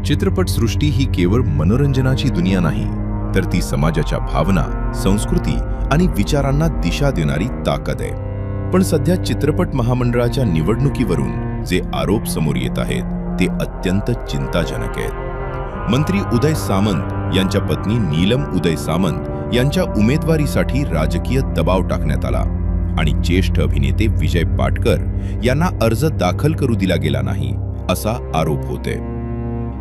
चित्रपटसृष्टी ही केवळ मनोरंजनाची दुनिया नाही, तर ती समाजाच्या भावना, संस्कृती आणि विचारांना दिशा देणारी ताकद आहे. पण सध्या चित्रपट महामंडळाच्या निवडणुकीवरून जे आरोप समोर येत आहेत ते अत्यंत चिंताजनक आहेत. मंत्री उदय सामंत यांच्या पत्नी नीलम उदय सामंत यांच्या उमेदवारीसाठी राजकीय दबाव टाकण्यात आला आणि ज्येष्ठ अभिनेते विजय पाटकर यांना अर्ज दाखल करू दिला गेला नाही, असा आरोप होते.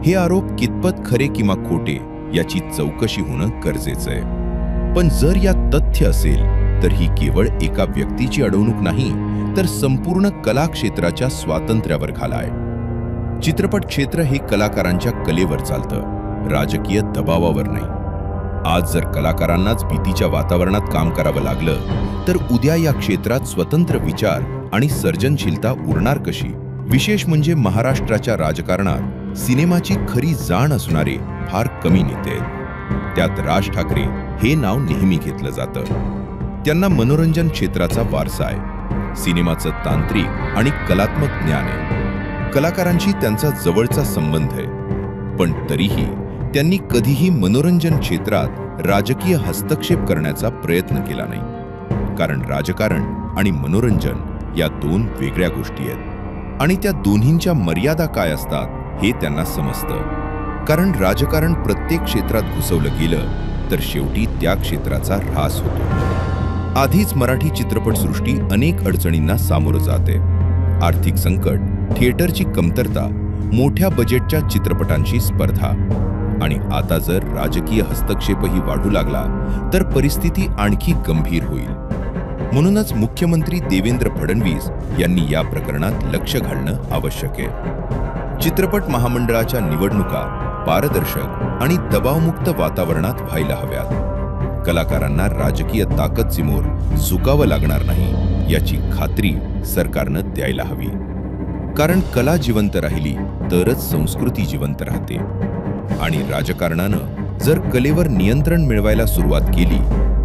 हे आरोप कितपत खरे किंवा खोटे याची चौकशी होणं गरजेचं आहे. पण जर यात तथ्य असेल तर ही केवळ एका व्यक्तीची अडवणूक नाही, तर संपूर्ण कला क्षेत्राच्या स्वातंत्र्यावर घाला आहे. चित्रपट क्षेत्र हे कलाकारांच्या कलेवर चालतं, राजकीय दबावावर नाही. आज जर कलाकारांनाच भीतीच्या वातावरणात काम करावं लागलं तर उद्या या क्षेत्रात स्वतंत्र विचार आणि सर्जनशीलता उरणार कशी? विशेष म्हणजे महाराष्ट्राच्या राजकारणात सिनेमाची खरी जाण असणारे फार कमी नेते आहेत. त्यात राज ठाकरे हे नाव नेहमी घेतलं जातं. त्यांना मनोरंजन क्षेत्राचा वारसा आहे, सिनेमाचं तांत्रिक आणि कलात्मक ज्ञान आहे, कलाकारांशी त्यांचा जवळचा संबंध आहे. पण तरीही त्यांनी कधीही मनोरंजन क्षेत्रात राजकीय हस्तक्षेप करण्याचा प्रयत्न केला नाही. कारण राजकारण आणि मनोरंजन या दोन वेगळ्या गोष्टी आहेत आणि त्या दोन्हींच्या मर्यादा काय असतात हे त्यांना समजतं. कारण राजकारण प्रत्येक क्षेत्रात घुसवलं गेलं तर शेवटी त्या क्षेत्राचा ऱ्हास होतो. आधीच मराठी चित्रपटसृष्टी अनेक अडचणींना सामोरं जाते. आर्थिक संकट, थिएटरची कमतरता, मोठ्या बजेटच्या चित्रपटांची स्पर्धा आणि आता जर राजकीय हस्तक्षेपही वाढू लागला तर परिस्थिती आणखी गंभीर होईल. म्हणूनच मुख्यमंत्री देवेंद्र फडणवीस यांनी या प्रकरणात लक्ष घालणं आवश्यक आहे. चित्रपट महामंडळाच्या निवडणुका पारदर्शक आणि दबावमुक्त वातावरणात व्हायला हव्यात. कलाकारांना राजकीय ताकदीसमोर झुकावं लागणार नाही याची खात्री सरकारनं द्यायला हवी. कारण कला जिवंत राहिली तरच संस्कृती जिवंत राहते आणि राजकारणानं जर कलेवर नियंत्रण मिळवायला सुरुवात केली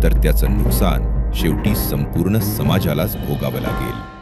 तर त्याचं नुकसान शेवटी संपूर्ण समाजालाच भोगावं लागेल.